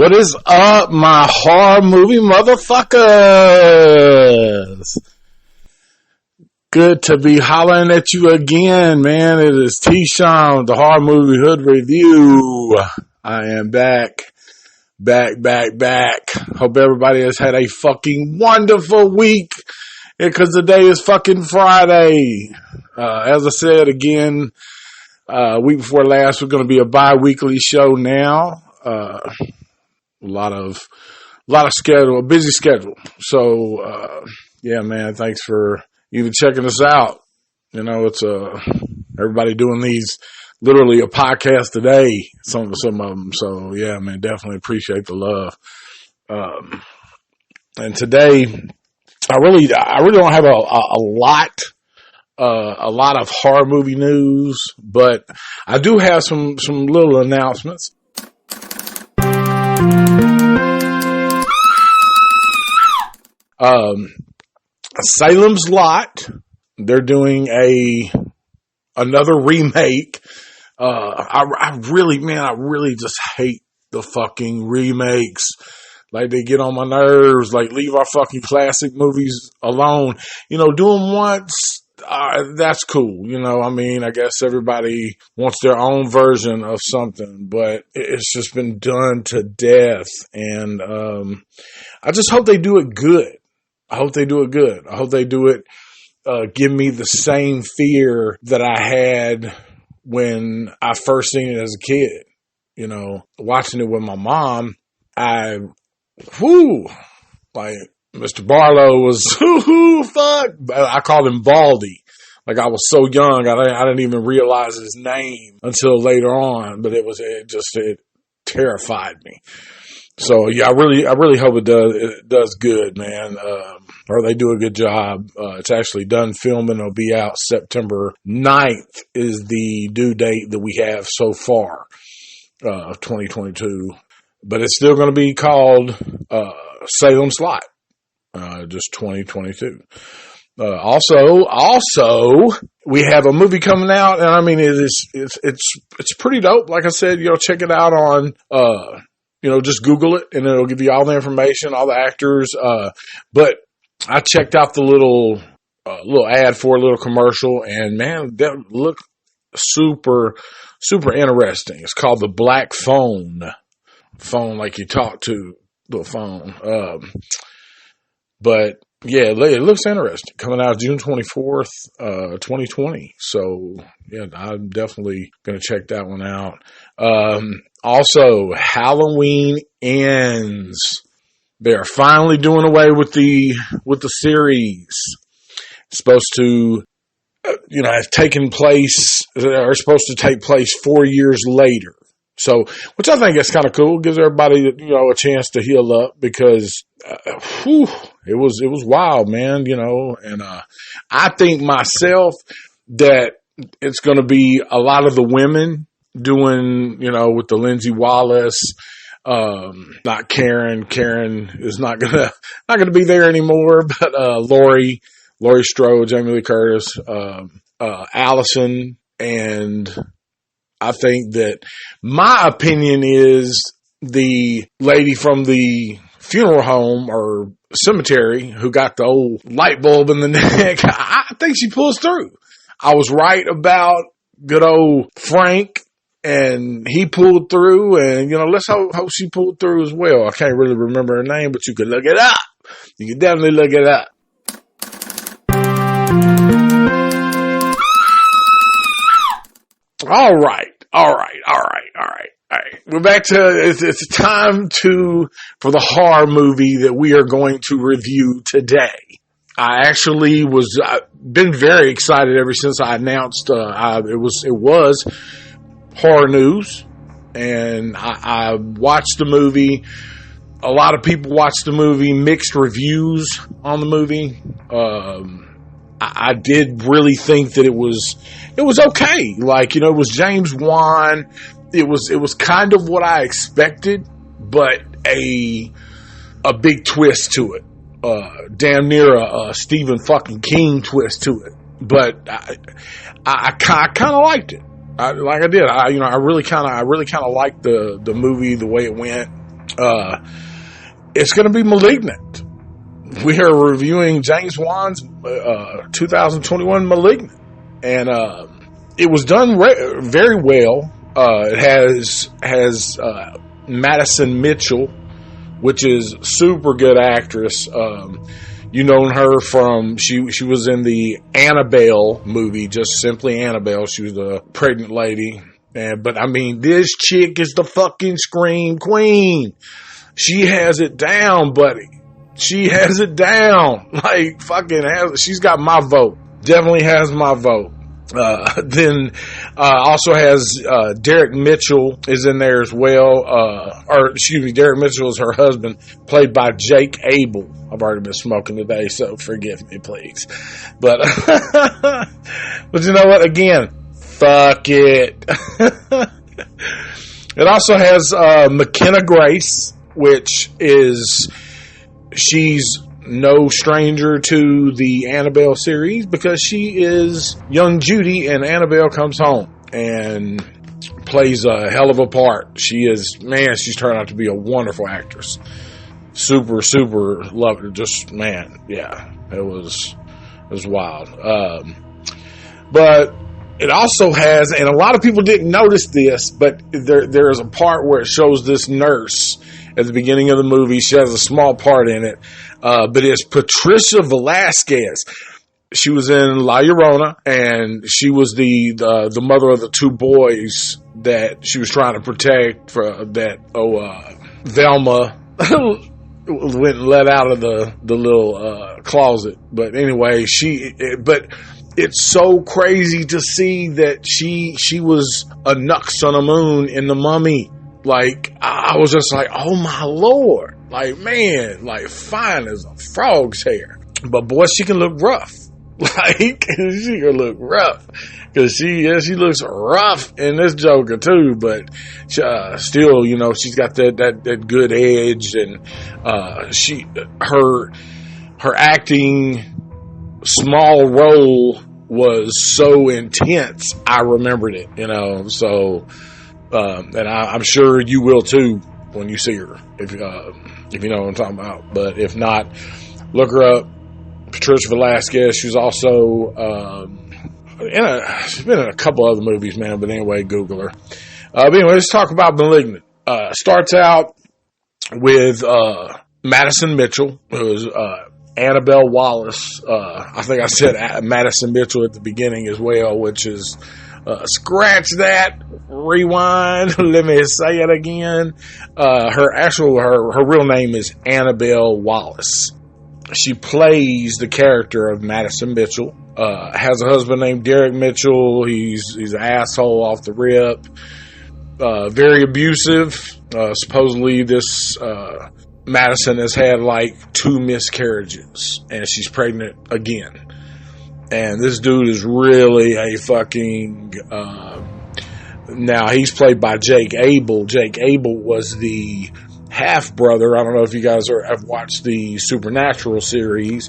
What is up, my horror movie motherfuckers? Good to be hollering at you again, man. It is T-Shon, the horror movie hood review. I am back. Hope everybody has had a fucking wonderful week, because today is fucking Friday. As I said again, week before last, we're going to be a bi-weekly show now. A lot of schedule, a busy schedule. So, yeah, man, thanks for even checking us out. You know, it's, everybody doing these literally a podcast a day, some of them. So yeah, man, definitely appreciate the love. And today I really don't have a lot of horror movie news, but I do have some little announcements. Salem's Lot, they're doing another remake. I really just hate the fucking remakes. Like, they get on my nerves. Like, leave our fucking classic movies alone. You know, do them once, that's cool. You know, I mean, I guess everybody wants their own version of something, but it's just been done to death. And I just hope they do it good. I hope they do it, give me the same fear that I had when I first seen it as a kid. You know, watching it with my mom, like, Mr. Barlow was, fuck. I called him Baldy. Like, I was so young, I didn't even realize his name until later on, but it terrified me. So yeah, I really hope it does good, man. Or they do a good job. It's actually done filming. It'll be out September 9th is the due date that we have so far, of 2022. But it's still going to be called, Salem's Lot, just 2022. Also, we have a movie coming out, and I mean, it's pretty dope. Like I said, you know, check it out on, you know, just Google it and it'll give you all the information, all the actors. But I checked out the little ad for a little commercial, and man, that looked super, super interesting. It's called The Black Phone like you talk to the phone. But yeah, it looks interesting. Coming out June 24th, 2020. So yeah, I'm definitely going to check that one out. Also, Halloween Ends. They're finally doing away with the series. It's supposed to, you know, have taken place, or supposed to take place 4 years later. So, which I think is kind of cool. Gives everybody, you know, a chance to heal up, because, it was wild, man, you know, and, I think myself that it's going to be a lot of the women doing, you know, with the Lindsay Wallis, not Karen. Karen is not gonna be there anymore, but, Laurie Strode, Jamie Lee Curtis, Allison, and I think that my opinion is the lady from the funeral home or cemetery who got the old light bulb in the neck, I think she pulls through. I was right about good old Frank, and he pulled through, and, you know, let's hope she pulled through as well. I can't really remember her name, but you could look it up. You can definitely look it up. All right. We're back to, it's time for the horror movie that we are going to review today. I actually I've been very excited ever since I announced, it was horror news, and I watched the movie. A lot of people watched the movie, mixed reviews on the movie. I did really think that it was okay. Like, you know, it was James Wan. It was kind of what I expected, but a big twist to it. Damn near a Stephen fucking King twist to it. But I kind of liked it. I really kind of liked the movie, the way it went. It's going to be Malignant. We are reviewing James Wan's 2021 Malignant, and it was done very well. It has Madison Michole, which is super good actress. You know her from she was in the Annabelle movie, just simply Annabelle. She was a pregnant lady, but I mean, this chick is the fucking scream queen. She has it down, buddy. She has it down. Like, fucking she's got my vote. Definitely has my vote. Then also has Derek Mitchell is in there as well. Derek Mitchell is her husband, played by Jake Abel. I've already been smoking today, so forgive me, please. But but you know what? Again, fuck it. It also has McKenna Grace, which is she's no stranger to the Annabelle series because she is young Judy in Annabelle Comes Home and plays a hell of a part. She's turned out to be a wonderful actress. Super, super loved her. Just, man, yeah, it was wild. But it also has, and a lot of people didn't notice this, but there is a part where it shows this nurse at the beginning of the movie. She has a small part in it. But it's Patricia Velasquez. She was in La Llorona, and she was the mother of the two boys that she was trying to protect Velma went and let out of the little closet. But anyway, but it's so crazy to see that she was a Nux on a Moon in The Mummy. Like, I was just like, oh my Lord. Like, man, like fine as a frog's hair. But boy, she can look rough. Like, she can look rough. Cause she looks rough in this Joker too, but still, you know, she's got that good edge, and her acting small role was so intense. I remembered it, you know, so, and I'm sure you will too when you see her, if you know what I'm talking about. But if not, look her up. Patricia Velasquez. She's also she's been in a couple other movies, man. But anyway, Google her. But anyway, let's talk about Malignant. Starts out with Madison Michole, who's Annabelle Wallis. I think I said Madison Michole at the beginning as well, which is scratch that, rewind. Let me say it again. Her real name is Annabelle Wallis. She plays the character of Madison Michole. Has a husband named Derek Mitchell. He's an asshole off the rip. Very abusive. Supposedly this Madison has had like 2 miscarriages, and she's pregnant again. And this dude is really a fucking... now, he's played by Jake Abel. Jake Abel was the half-brother. I don't know if you guys have watched the Supernatural series.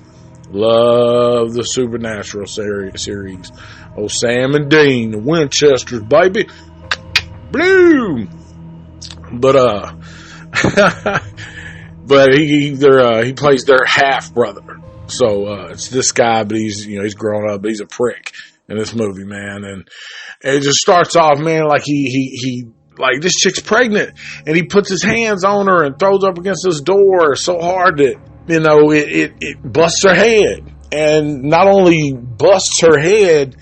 Love the Supernatural series. Oh, Sam and Dean, the Winchesters, baby. Blue! But, but he plays their half-brother. So, it's this guy, but he's grown up, but he's a prick in this movie, man. And it just starts off, man, like he like this chick's pregnant, and he puts his hands on her and throws up against this door so hard that, you know, it busts her head. And not only busts her head,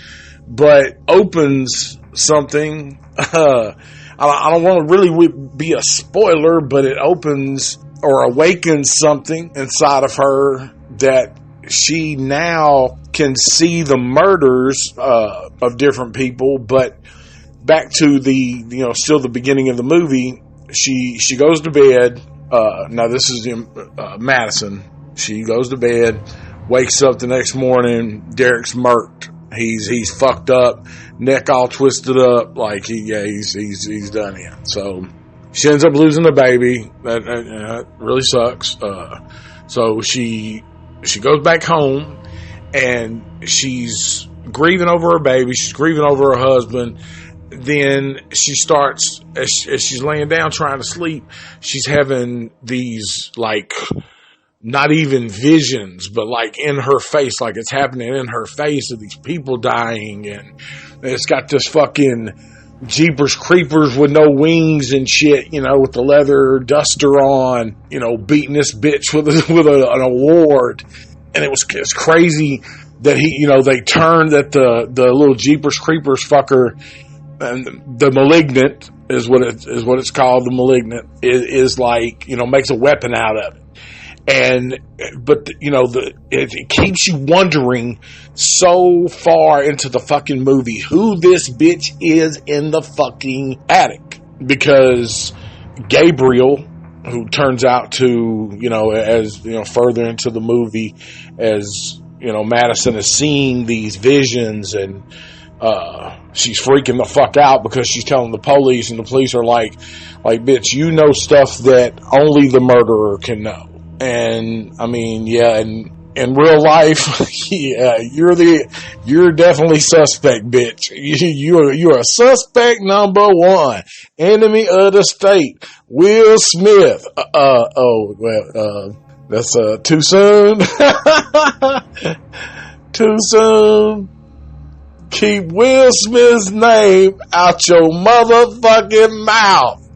but opens something. I don't want to really be a spoiler, but it opens or awakens something inside of her that she now can see the murders of different people. But back to still the beginning of the movie, she goes to bed. Now this is Madison. She goes to bed, wakes up the next morning. Derek's murked. He's fucked up, neck all twisted up, like he's done it. So she ends up losing the baby. That really sucks. So she goes back home, and she's grieving over her baby. She's grieving over her husband. then she starts, as she's laying down trying to sleep, she's having these, like, not even visions, but like in her face, like it's happening in her face of these people dying, and it's got this fucking Jeepers Creepers with no wings and shit, you know, with the leather duster on, you know, beating this bitch with an award. And it's crazy that they turned that the little Jeepers Creepers fucker, and the Malignant is what it's called. The Malignant is like, you know, makes a weapon out of it. But you know, it keeps you wondering so far into the fucking movie who this bitch is in the fucking attic, because Gabriel, who turns out to, you know, as you know, further into the movie, as you know, Madison is seeing these visions, and she's freaking the fuck out because she's telling the police, and the police are like, bitch, you know stuff that only the murderer can know. And I mean, yeah, and in real life, yeah, you're definitely suspect, bitch. You're a suspect number one, enemy of the state, Will Smith. That's too soon. Too soon. Keep Will Smith's name out your motherfucking mouth.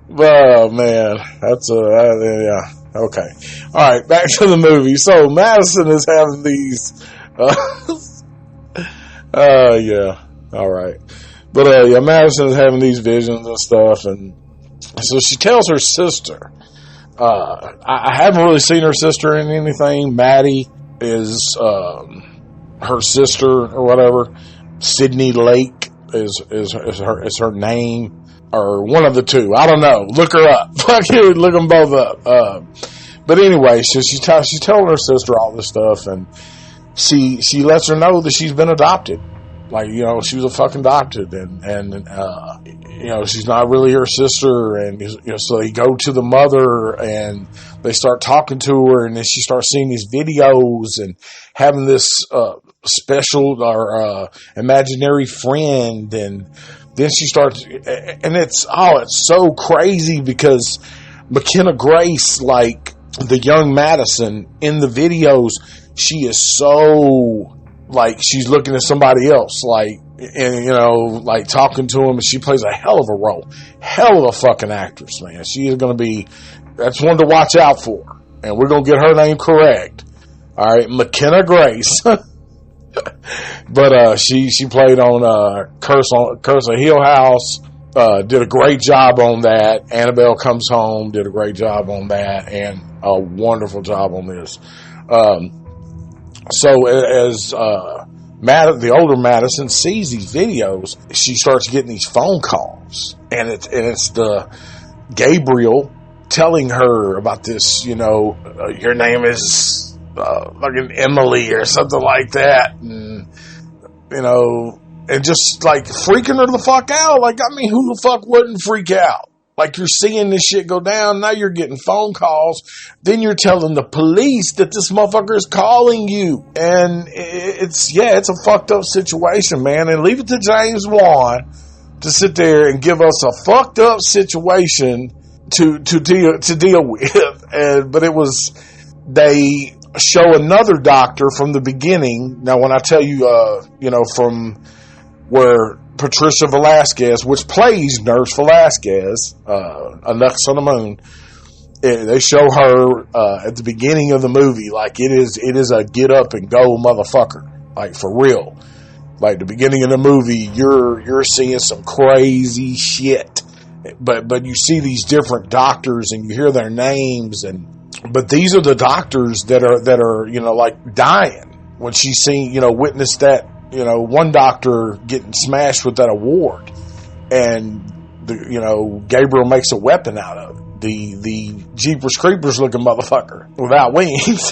Oh man, that's yeah. Okay. All right. Back to the movie. So Madison is having these, yeah. All right. But, yeah, Madison is having these visions and stuff. And so she tells her sister, I haven't really seen her sister in anything. Maddie is, her sister or whatever. Sydney Lake is her name. Or one of the two. I don't know. Look her up. Fuck you. Look them both up. But anyway, so she's telling her sister all this stuff, and she lets her know that she's been adopted. Like, you know, she was a fucking adopted, and you know, she's not really her sister, and you know, so they go to the mother and they start talking to her, and then she starts seeing these videos and having this special or imaginary friend, and then she starts, and it's so crazy because McKenna Grace, like the young Madison in the videos, she is so, like, she's looking at somebody else, like, and, you know, like talking to him, and she plays a hell of a role. Hell of a fucking actress, man. She is going to be, that's one to watch out for. And we're going to get her name correct. All right, McKenna Grace. But she played on Curse of Hill House, did a great job on that. Annabelle Comes Home, did a great job on that, and a wonderful job on this. So as the older Madison sees these videos, she starts getting these phone calls, and it's the Gabriel telling her about this, you know, your name is fucking Emily or something like that, and you know, and just like freaking her the fuck out. Like, I mean, who the fuck wouldn't freak out? Like, you're seeing this shit go down, now you're getting phone calls, then you're telling the police that this motherfucker is calling you, and it's a fucked up situation, man. And leave it to James Wan to sit there and give us a fucked up situation to deal with. But it was, they show another doctor from the beginning. Now, when I tell you, you know, from where Patricia Velasquez, which plays Nurse Velasquez, a Nux on the Moon, they show her at the beginning of the movie, like it is a get up and go motherfucker, like for real. Like the beginning of the movie, you're seeing some crazy shit, but you see these different doctors and you hear their names, but these are the doctors that are you know, like dying when she's seen, you know, witnessed that, you know, one doctor getting smashed with that award, and you know, Gabriel makes a weapon out of it. The Jeepers Creepers looking motherfucker without wings.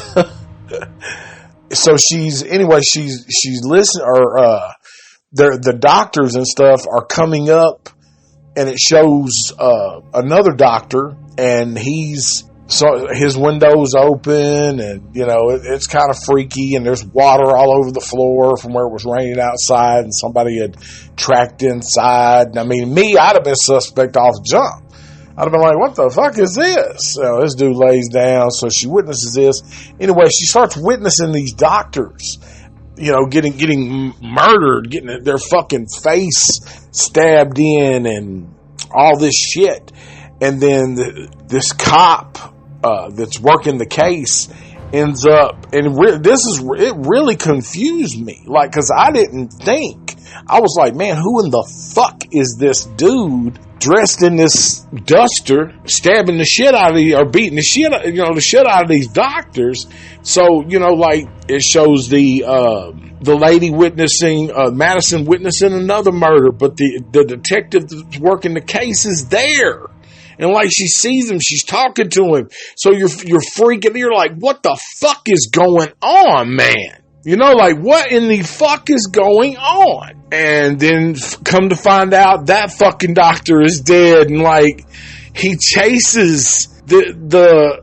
So she's listening, or the doctors and stuff are coming up, and it shows another doctor, and he's so his window's open, and you know it's kind of freaky, and there's water all over the floor from where it was raining outside, and somebody had tracked inside. And I mean, I'd have been suspect off jump. I'd have been like, what the fuck is this? So this dude lays down, so she witnesses this. Anyway, she starts witnessing these doctors, you know, getting murdered, getting their fucking face stabbed in, and all this shit. And then this cop that's working the case ends up, and it really confused me, like, because I didn't think. I was like, man, who in the fuck is this dude dressed in this duster, stabbing the shit out of or beating the shit out of these doctors? So, you know, like, it shows the lady witnessing, Madison witnessing another murder, but the detective that's working the case is there. And like, she sees him, she's talking to him. So you're freaking, you're like, what the fuck is going on, man? You know, like, what in the fuck is going on? And then come to find out that fucking doctor is dead, and like, he chases the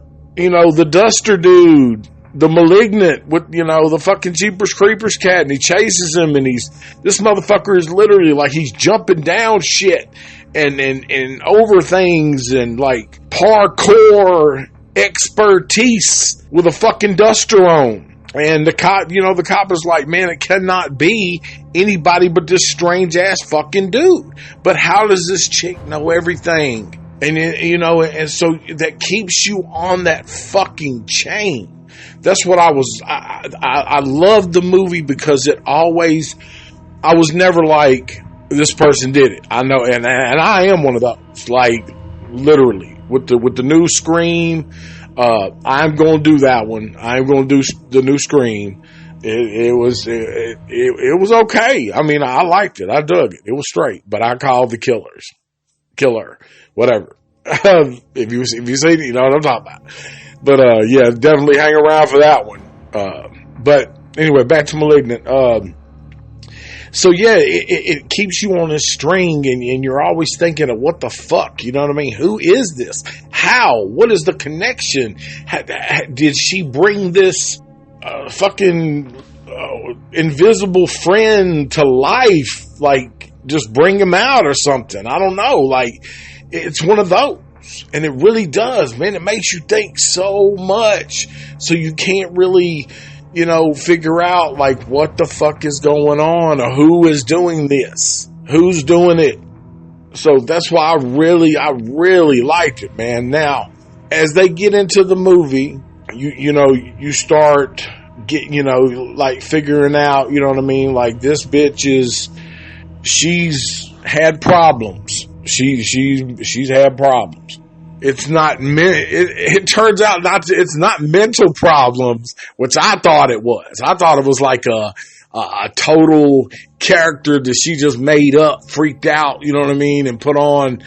duster dude, the Malignant, with, you know, the fucking Jeepers Creepers cat, and he chases him, and this motherfucker is literally like, he's jumping down shit and over things, and like parkour expertise with a fucking duster on. And the cop is like, man, it cannot be anybody but this strange ass fucking dude. But how does this chick know everything? And, you know, and so that keeps you on that fucking chain. That's what I loved the movie, because I was never like, this person did it. I know, and I am one of those, like, literally, with the new Scream. I'm going to do that one. I'm going to do the new Scream. It was okay. I mean, I liked it. I dug it. It was straight, but I called the killer, whatever. if you see it, you know what I'm talking about. But, yeah, definitely hang around for that one. But anyway, back to Malignant. So yeah, it keeps you on a string, and you're always thinking of what the fuck, you know what I mean? Who is this? How? What is the connection? Did she bring this fucking invisible friend to life? Like, just bring him out or something? I don't know. Like, it's one of those. And it really does, man. It makes you think so much. So you can't really, you know, figure out, like, what the fuck is going on, or who is doing this, who's doing it. So that's why I really liked it, man. Now, as they get into the movie, you start getting, you know, like, figuring out, you know what I mean? Like, this bitch she's had problems. She's had problems. It's not, it turns out it's not mental problems, which I thought it was. I thought it was like a total character that she just made up, freaked out, you know what I mean, and put on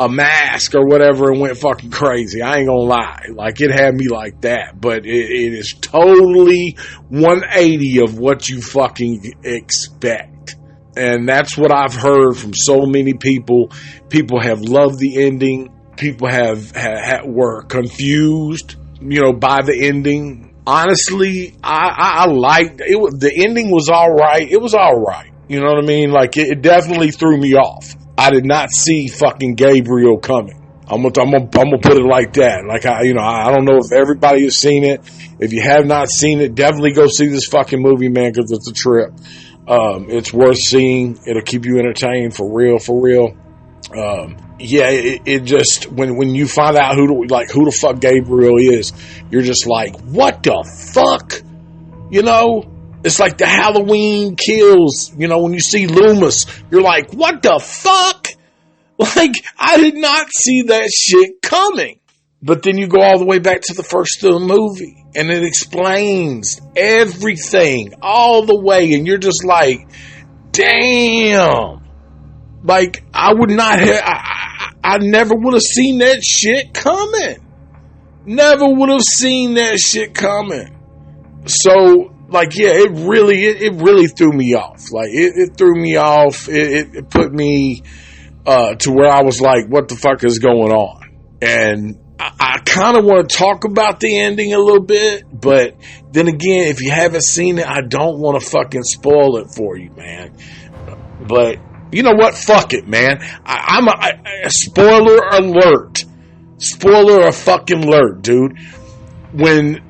a mask or whatever and went fucking crazy. I ain't gonna lie. Like, it had me like that, but it is totally 180 of what you fucking expect. And that's what I've heard from so many people. People have loved the ending. People were confused, you know, by the ending. Honestly, I liked it. The ending was all right. It was all right. You know what I mean? Like, it definitely threw me off. I did not see fucking Gabriel coming. I'm gonna put it like that. Like, I don't know if everybody has seen it. If you have not seen it, definitely go see this fucking movie, man, because it's a trip. It's worth seeing. It'll keep you entertained for real. Yeah, it just, when you find out who the fuck Gabriel is, you're just like, what the fuck? You know, it's like the Halloween Kills, you know, when you see Loomis, you're like, what the fuck? Like, I did not see that shit coming. But then you go all the way back to the first of the movie, and it explains everything all the way, and you're just like, damn. Like, I would not have, I never would have seen that shit coming. Never would have seen that shit coming. So, like, yeah, it really threw me off. Like, it threw me off. It put me to where I was like, what the fuck is going on? And I kind of want to talk about the ending a little bit, but then again, if you haven't seen it, I don't want to fucking spoil it for you, man. But you know what? Fuck it, man. I'm a spoiler alert. Spoiler a fucking alert, dude. When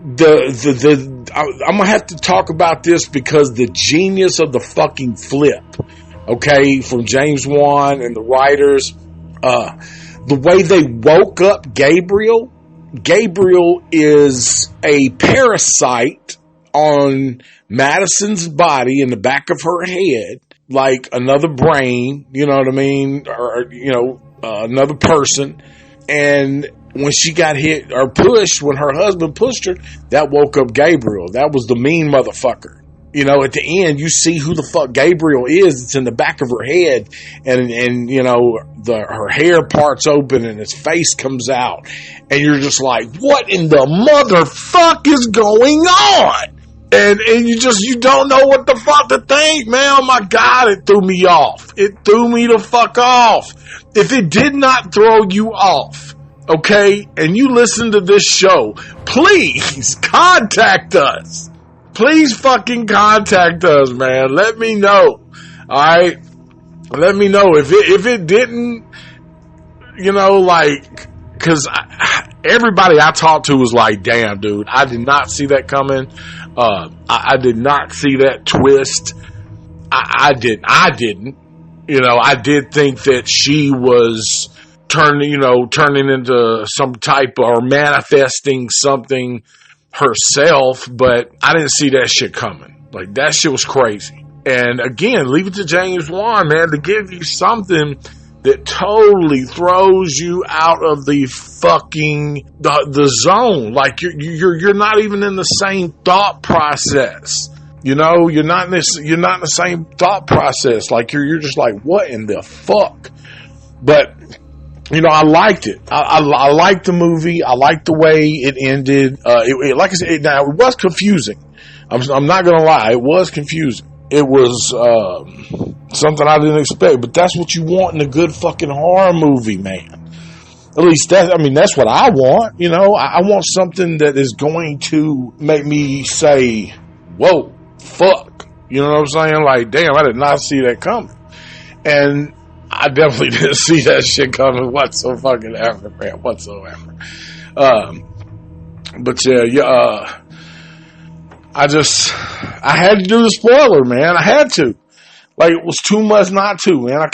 I'm gonna have to talk about this because the genius of the fucking flip, okay, from James Wan and the writers, the way they woke up Gabriel is a parasite on Madison's body in the back of her head, like another brain, you know what I mean, or another person. And when she got hit or pushed, when her husband pushed her, that woke up Gabriel. That was the mean motherfucker. You know, at the end, you see who the fuck Gabriel is. It's in the back of her head, and you know, her hair parts open and his face comes out, and you're just like, what in the motherfuck is going on? And you don't know what the fuck to think, man. Oh my God, it threw me off. It threw me the fuck off. If it did not throw you off, okay, and you listen to this show, please contact us. Please fucking contact us, man. Let me know. Alright? Let me know. If it didn't, you know, like, cause everybody I talked to was like, damn, dude, I did not see that coming. I did not see that twist. I didn't. You know, I did think that she was turning into some type or manifesting something herself, but I didn't see that shit coming. Like, that shit was crazy. And again, leave it to James Wan, man, to give you something that totally throws you out of the fucking the zone. Like, you're not even in the same thought process. You know, you're not in the same thought process. Like, you're just like, what in the fuck? But you know, I liked it. I liked the movie. I liked the way it ended. Like I said, it was confusing. I'm not gonna lie, it was confusing. It was something I didn't expect. But that's what you want in a good fucking horror movie, man. At least that's what I want. You know, I want something that is going to make me say, "Whoa, fuck." You know what I'm saying? Like, damn, I did not see that coming. And I definitely didn't see that shit coming whatsoever, man. Whatsoever. But yeah, I had to do the spoiler, man. I had to. Like, it was too much not to, man. I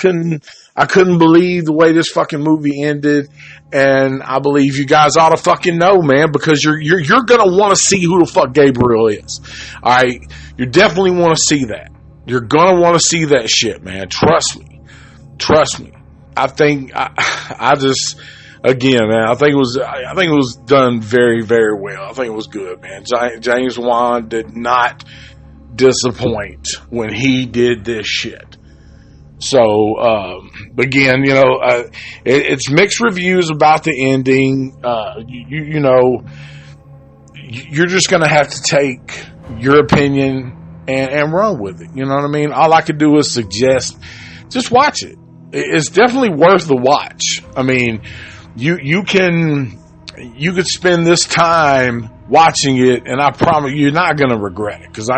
couldn't believe the way this fucking movie ended. And I believe you guys ought to fucking know, man, because you're gonna want to see who the fuck Gabriel is. Alright? You definitely want to see that. You're gonna want to see that shit, man. Trust me. I think again, man, I think it was done very, very well. I think it was good, man. James Wan did not disappoint when he did this shit. So, again, you know, it's mixed reviews about the ending. You know, you're just gonna have to take your opinion and run with it. You know what I mean? All I could do is suggest, just watch it. It's definitely worth the watch. I mean, you could spend this time watching it, and I promise you're not going to regret it. Because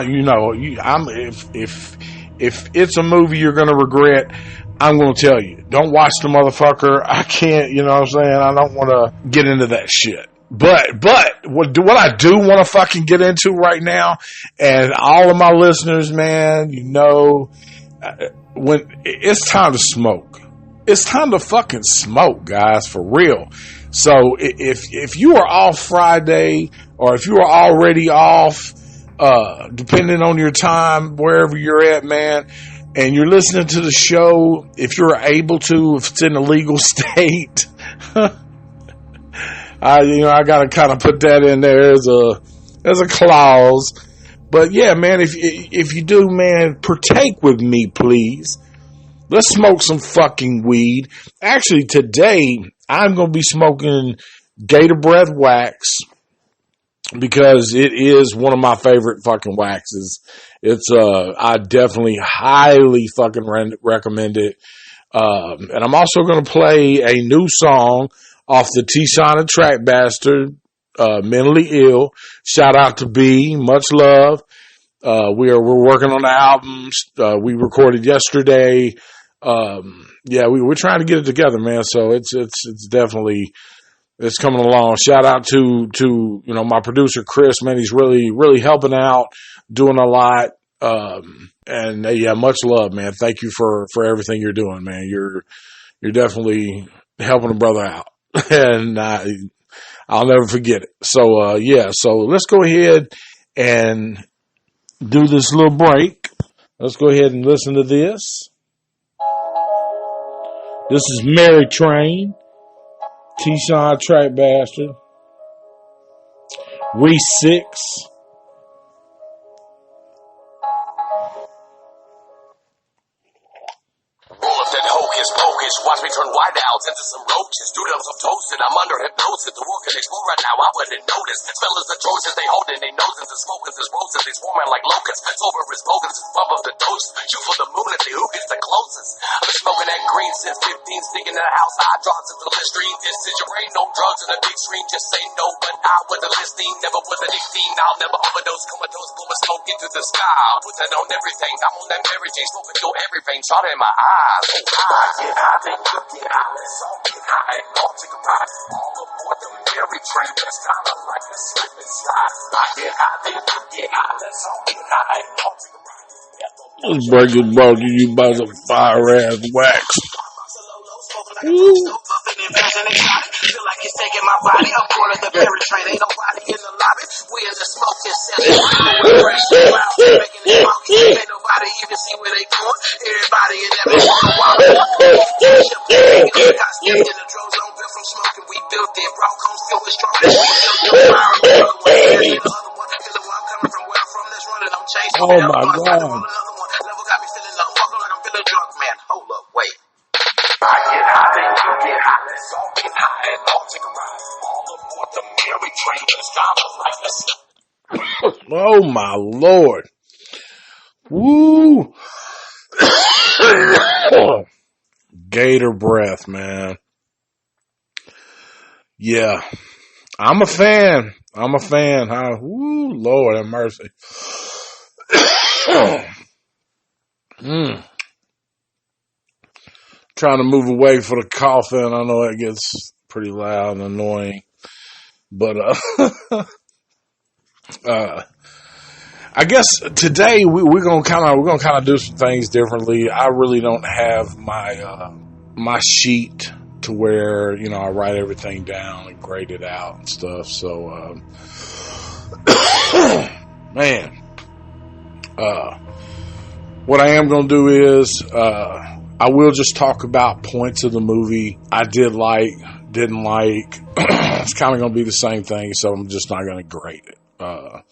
if it's a movie you're going to regret, I'm going to tell you, don't watch the motherfucker. I can't, you know what I'm saying? I don't want to get into that shit. But what I do want to fucking get into right now, and all of my listeners, man, you know, when it's time to smoke, it's time to fucking smoke, guys, for real. So if you are off Friday, or if you are already off, depending on your time, wherever you're at, man, and you're listening to the show, if you're able to, if it's in a legal state, I gotta kind of put that in there as a clause. But yeah, man, if you do, man, partake with me, please. Let's smoke some fucking weed. Actually, today I'm gonna be smoking Gator Breath wax because it is one of my favorite fucking waxes. It's I definitely highly fucking recommend it. And I'm also gonna play a new song off the T-Shon and Track Bastard, Mentally Ill. Shout out to B. Much love. We're working on the albums. We recorded yesterday. We're trying to get it together, man. So it's definitely, it's coming along. Shout out to my producer Chris, man. He's really helping out, doing a lot. Much love, man. Thank you for everything you're doing, man. You're definitely helping a brother out, and I'll never forget it. So so let's go ahead and do this little break. Let's go ahead and listen to this. This is Mary Train, T-Shon Track Bastard, We 6. Watch me turn white owls into some roaches. Doodles of toasted. I'm under hypnosis. The world can explode right now. I wouldn't notice. Smellers of choices. They holding their noses and smokers as roses. They swarming like locusts. Silver is bogus. Bump of the dose. Shoot for the moon and see who gets the closest. I've been smoking that green since 15. Sneaking in the house. I dropped into the stream. This is your brain. No drugs in the big screen. Just say no, but I wasn't listening. Never was addicting. I'll never overdose. Comatose. Boom, smoke into the sky. Put that on everything. I'm on that Mary Jane. Smoking through everything. Shot in my eyes. Oh, get high. Get high, let's all get high and all take a ride. All aboard the Mary Train, that's kind of like the slipping sky. I get high, then you get high, let's all get high and all take a ride. Let's break it, bro. You about to fire ass wax. Feel like it's taking my body. I'm part of the Mary Train. Ain't nobody in the lobby. We in the smoking session. Making it funky. Ain't nobody even see where they going. Everybody in that bitch on the wall. Got stepped in the drone zone. Built from smoking. We built it. Broncos still was strong. We built the fire. The other one. Feeling where I'm coming from. Where I'm from. Let's run it. I'm chasing. Oh my God. Level got me feeling low. Walking like I'm feeling drunk, man. Hold up. Wait. I get high, then you get high. Let's all get high and all take a ride. All aboard the Mary Train. The sky was like this. Oh my Lord. Woo. Gator breath, man. Yeah. I'm a fan. Huh? Woo, Lord have mercy. Trying to move away for the coughing. I know it gets pretty loud and annoying, but I guess today we're gonna kind of do some things differently. I really don't have my sheet to where I write everything down and grade it out and stuff. So man, what I am gonna do is I will just talk about points of the movie I did like, didn't like. It's kind of going to be the same thing, so I'm just not going to grade it or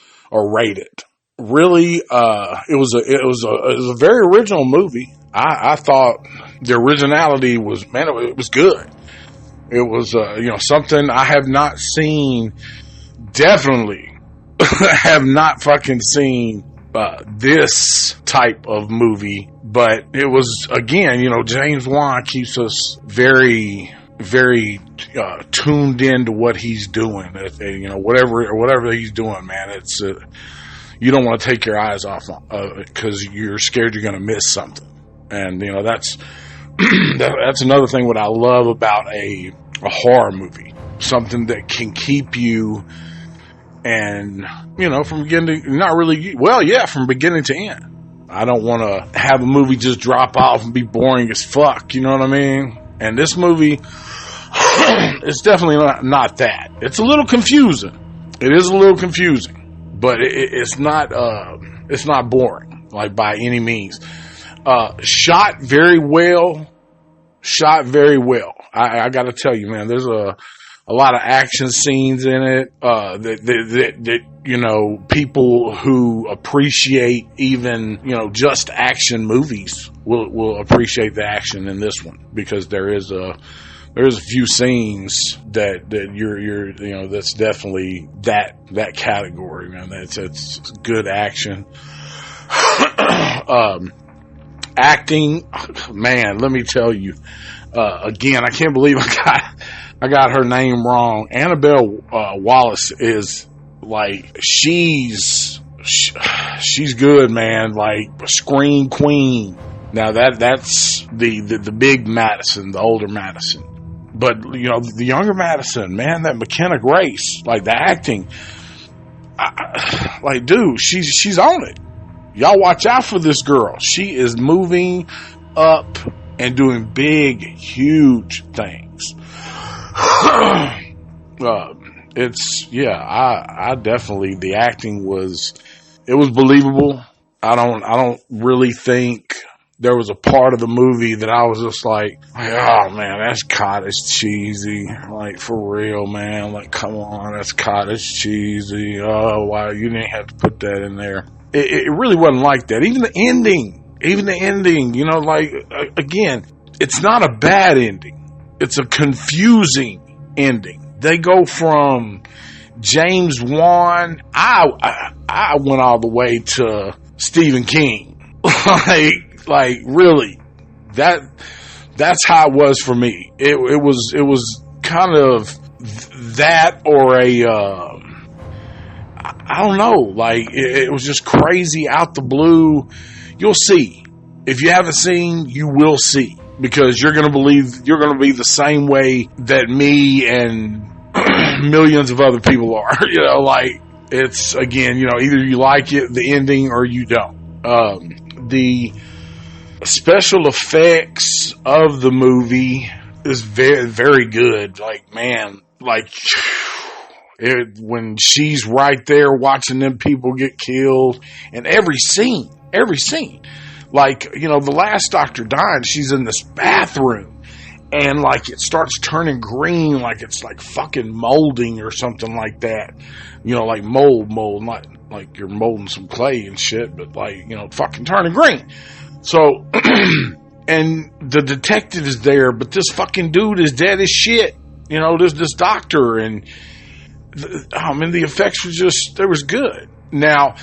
rate it. Really, it was a very original movie. I thought the originality was, man, it was good. It was something I have not seen. Definitely have not fucking seen this type of movie. But it was, again, James Wan keeps us very, very tuned into what he's doing. Whatever he's doing, man, it's you don't want to take your eyes off of it because you're scared you're going to miss something. And that's that's another thing what I love about a horror movie, something that can keep you and from beginning to, from beginning to end. I don't want to have a movie just drop off and be boring as fuck. You know what I mean? And this movie, it's definitely not that. It's a little confusing. It is a little confusing, but it's not boring, like, by any means. Shot very well. I got to tell you, man, there's a lot of action scenes in it, that people who appreciate even, just action movies will appreciate the action in this one, because there's a few scenes that you're that's definitely that category, man. It's good action. Acting, man, let me tell you, again, I can't believe I I got her name wrong. Annabelle Wallis is like, she's good, man. Like, screen queen. Now that's the big Madison, the older Madison. But, you know, the younger Madison, man, that McKenna Grace, like the acting, like, dude, she's on it. Y'all watch out for this girl. She is moving up and doing big, huge things. I definitely, the acting was believable. I don't really think there was a part of the movie that I was just like, oh man, that's cottage cheesy. Like, for real, man. Like, come on, that's cottage cheesy. Oh, why you didn't have to put that in there. It really wasn't like that. Even the ending, you know, like, again, it's not a bad ending. It's a confusing ending. They go from James Wan. I went all the way to Stephen King. like really, that's how it was for me. It was kind of that, or I don't know, like, it was just crazy out the blue. You'll see. If you haven't seen, you will see, because you're going to believe, you're going to be the same way that me and millions of other people are. You know, like, it's, again, you know, either you like it, the ending, or you don't. The special effects of the movie is very, very good. Like, man, like, when she's right there watching them people get killed, and every scene, like, you know, the last Dr. Dine, she's in this bathroom, and like, it starts turning green, like it's like fucking molding or something like that, you know, like mold, not like you're molding some clay and shit, but like, you know, fucking turning green. So, and the detective is there, but this fucking dude is dead as shit, you know, this doctor, and the effects were just, they was good. Now,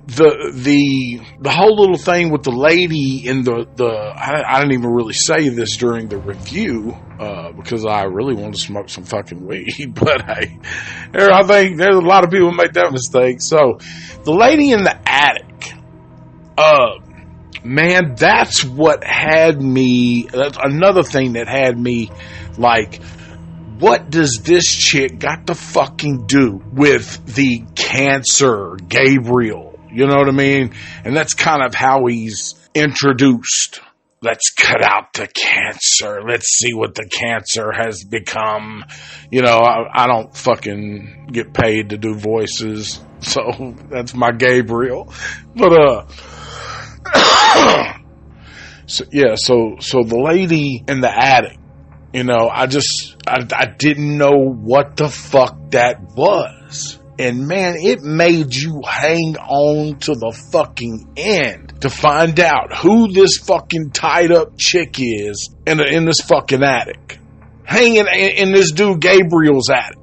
the whole little thing with the lady in I didn't even really say this during the review, because I really wanted to smoke some fucking weed, but I think there's a lot of people make that mistake. So, the lady in the attic, man, that's what had me, that's another thing that had me like, what does this chick got to fucking do with the cancer Gabriel? You know what I mean? And that's kind of how he's introduced. Let's cut out the cancer. Let's see what the cancer has become. You know, I don't fucking get paid to do voices, so that's my Gabriel. But, so the lady in the attic, you know, I didn't know what the fuck that was. And man, it made you hang on to the fucking end to find out who this fucking tied up chick is in this fucking attic. Hanging in this dude Gabriel's attic.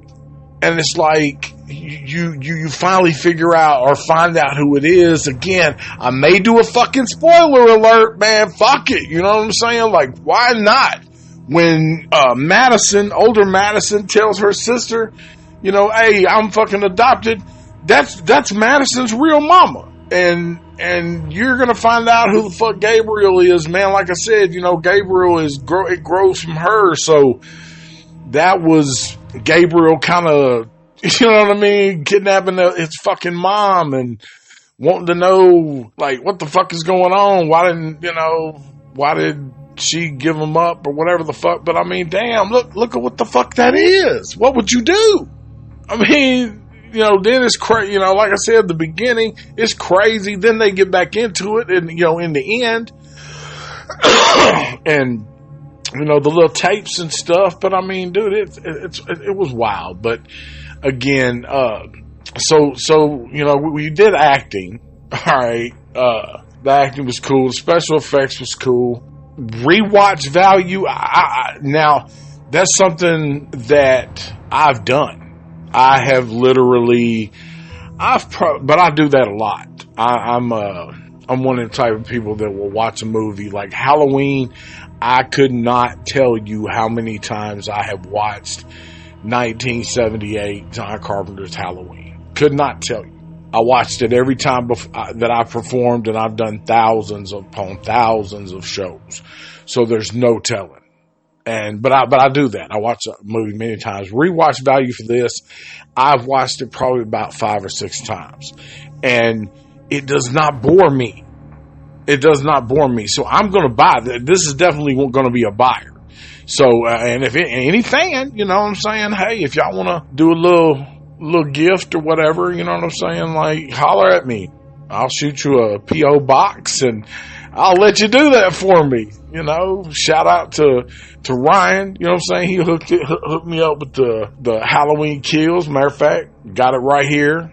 And it's like, you finally figure out or find out who it is. Again, I may do a fucking spoiler alert, man. Fuck it. You know what I'm saying? Like, why not? When Madison, older Madison, tells her sister, you know, hey, I'm fucking adopted, that's Madison's real mama. And you're gonna find out who the fuck Gabriel is, man. Like I said, you know, Gabriel it grows from her, so that was Gabriel kind of, you know what I mean, kidnapping his fucking mom and wanting to know, like, what the fuck is going on? Why did she give him up or whatever the fuck? But I mean, damn, look at what the fuck that is. What would you do? I mean, you know, then it's crazy, you know, like I said at the beginning, it's crazy. Then they get back into it, and, you know, in the end, and, you know, the little tapes and stuff. But I mean, dude, it was wild. But again, so, you know, we did acting. All right. The acting was cool. The special effects was cool. Rewatch value. Now, that's something that I've done. I have literally, but I do that a lot. I'm one of the type of people that will watch a movie like Halloween. I could not tell you how many times I have watched 1978 John Carpenter's Halloween. Could not tell you. I watched it every time that I performed, and I've done thousands upon thousands of shows. So there's no telling. But I do that. I watch a movie many times. Rewatch value for this, I've watched it probably about 5 or 6 times. And it does not bore me. It does not bore me. So I'm going to buy that. This is definitely going to be a buyer. So, and if any fan, you know what I'm saying? Hey, if y'all want to do a little gift or whatever, you know what I'm saying? Like, holler at me. I'll shoot you a P.O. box and I'll let you do that for me. You know, shout out to Ryan. You know what I'm saying? He hooked me up with the Halloween kills. Matter of fact, got it right here.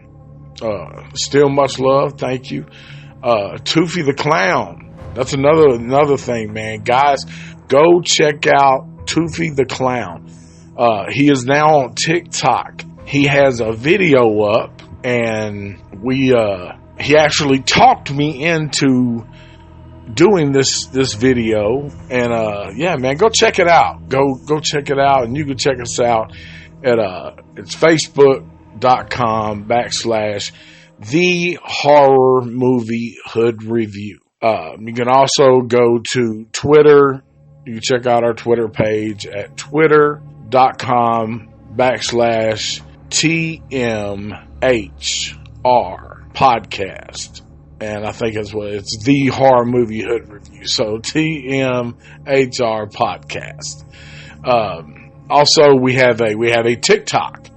Still much love. Thank you. Toofy the Clown. That's another thing, man. Guys, go check out Toofy the Clown. He is now on TikTok. He has a video up, and he actually talked me into doing this video. And yeah, man, go check it out. Go check it out, and you can check us out at it's facebook.com/The Horror Movie Hood Review. You can also go to Twitter. You can check out our Twitter page at twitter.com/TMHR podcast. And I think it's The Horror Movie Hood Review. So TMHR podcast. Also, we have a TikTok.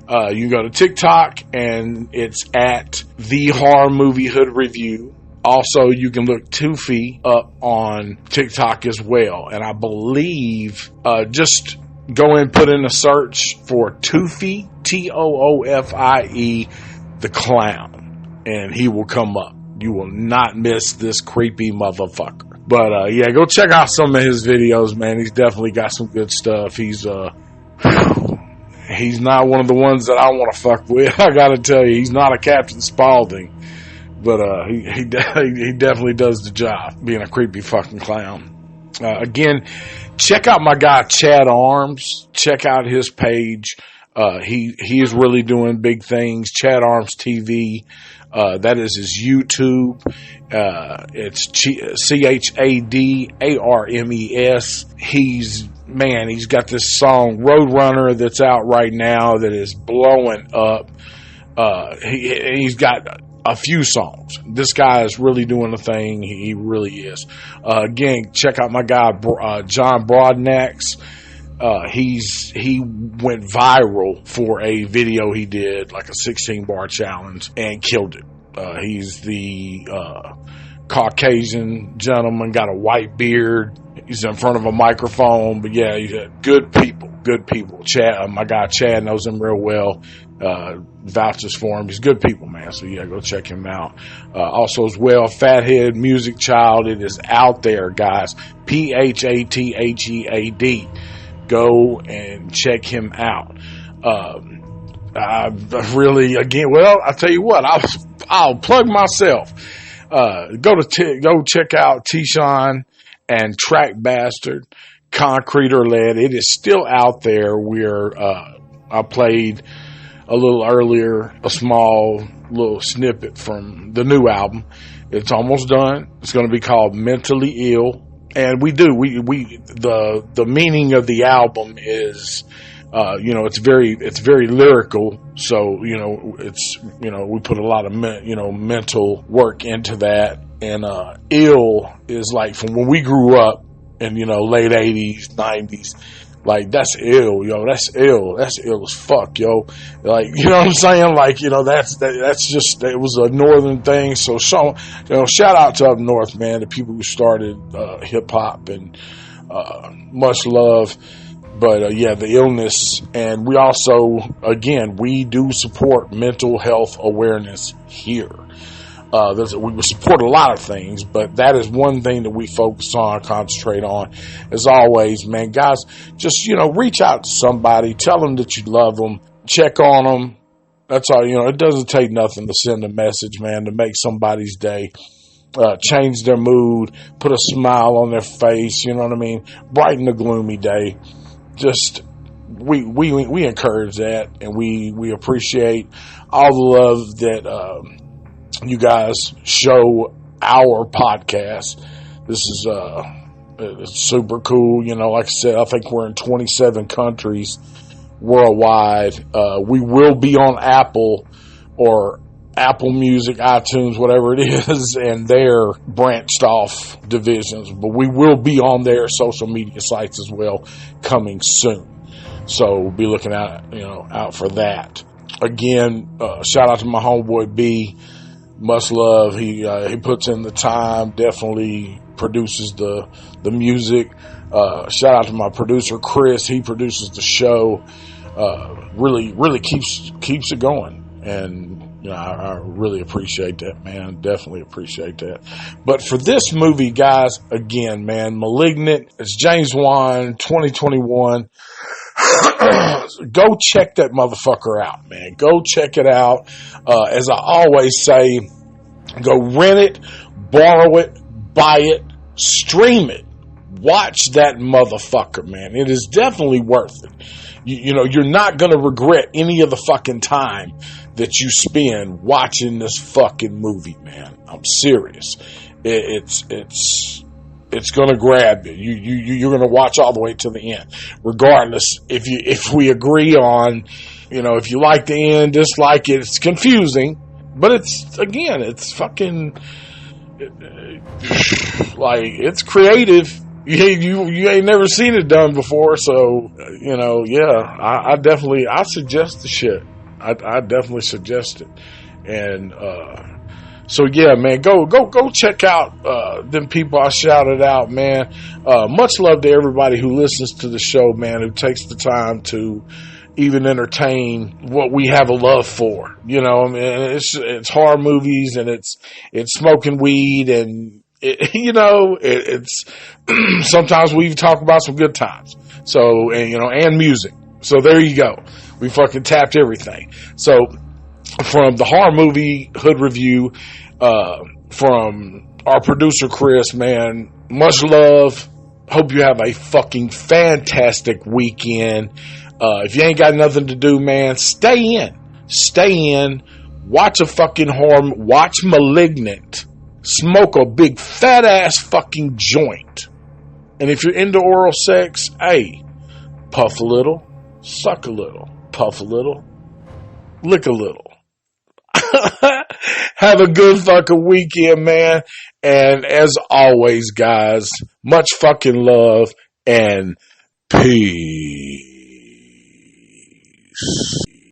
You can go to TikTok, and it's at The Horror Movie Hood Review. Also, you can look Toofy up on TikTok as well. And I believe, just go and put in a search for Toofy, Toofie, the Clown, and he will come up. You will not miss this creepy motherfucker. But, yeah, go check out some of his videos, man. He's definitely got some good stuff. He's not one of the ones that I want to fuck with. I gotta tell you, he's not a Captain Spaulding. But he definitely does the job, being a creepy fucking clown. Again, check out my guy Chad Arms. Check out his page. He is really doing big things. Chad Arms TV. That is his YouTube. It's CHADARMES. He's got this song Roadrunner that's out right now that is blowing up. He's got a few songs. This guy is really doing a thing. He really is. Again, check out my guy, John Broadnax. He went viral for a video he did, like a 16-bar challenge, and killed it. He's the Caucasian gentleman, got a white beard. He's in front of a microphone, but yeah, he's good people. Chad, my guy Chad knows him real well. Vouches for him. He's good people, man. So yeah, go check him out. Also as well, Fathead Music Child. It is out there, guys. PHATHEAD. Go and check him out. I really, again, well, I'll tell you what, I'll plug myself. Go check out T-Shon and Track Bastard, Concrete or Lead. It is still out there. I played a little earlier a small little snippet from the new album. It's almost done. It's going to be called Mentally Ill. And the meaning of the album is, it's very lyrical. So, we put a lot of, mental work into that. And, ill is like from when we grew up in, late 80s, 90s. Like, that's ill, yo. That's ill. That's ill as fuck, yo. Like, you know what I'm saying? Like, that's just, it was a northern thing. So, shout out to up north, man, the people who started hip hop, and much love. But, yeah, the illness. And we also, again, we do support mental health awareness here. We support a lot of things, but that is one thing that we focus on, concentrate on. As always, man, guys, just, reach out to somebody, tell them that you love them, check on them. That's all, it doesn't take nothing to send a message, man, to make somebody's day. change their mood, put a smile on their face, you know what I mean? Brighten a gloomy day. Just, we encourage that, and we appreciate all the love that you guys show our podcast. This is it's super cool. You know, like I said, I think we're in 27 countries worldwide. We will be on Apple or Apple Music, iTunes, whatever it is, and their branched off divisions. But we will be on their social media sites as well coming soon. So we'll be looking out for that. Again, shout out to my homeboy B. Much love. He puts in the time, definitely produces the music. Shout out to my producer Chris. He produces the show. Really keeps it going. And I really appreciate that, man. Definitely appreciate that. But for this movie, guys, again, man, Malignant, it's James Wan, 2021. Go check that motherfucker out, man. Go check it out. As I always say, go rent it, borrow it, buy it, stream it. Watch that motherfucker, man. It is definitely worth it. You're not going to regret any of the fucking time that you spend watching this fucking movie, man. I'm serious. It's going to grab you. You're going to watch all the way to the end, regardless if we agree on, if you like the end, dislike it. It's confusing, but it's fucking like it's creative. You ain't never seen it done before, so I suggest the shit. I definitely suggest it, and so yeah, man, go check out them people I shouted out, man. Much love to everybody who listens to the show, man, who takes the time to even entertain what we have a love for. I mean, it's horror movies, and it's smoking weed, and it's sometimes we even talk about some good times. So, and music. So there you go. We fucking tapped everything. So from the horror movie hood review, from our producer Chris, man, much love. Hope you have a fucking fantastic weekend. If you ain't got nothing to do, man, stay in, watch a fucking horror, watch Malignant, smoke a big fat ass fucking joint. And if you're into oral sex, hey, puff a little, suck a little, puff a little, lick a little. Have a good fucking weekend, man. And as always, guys, much fucking love and peace.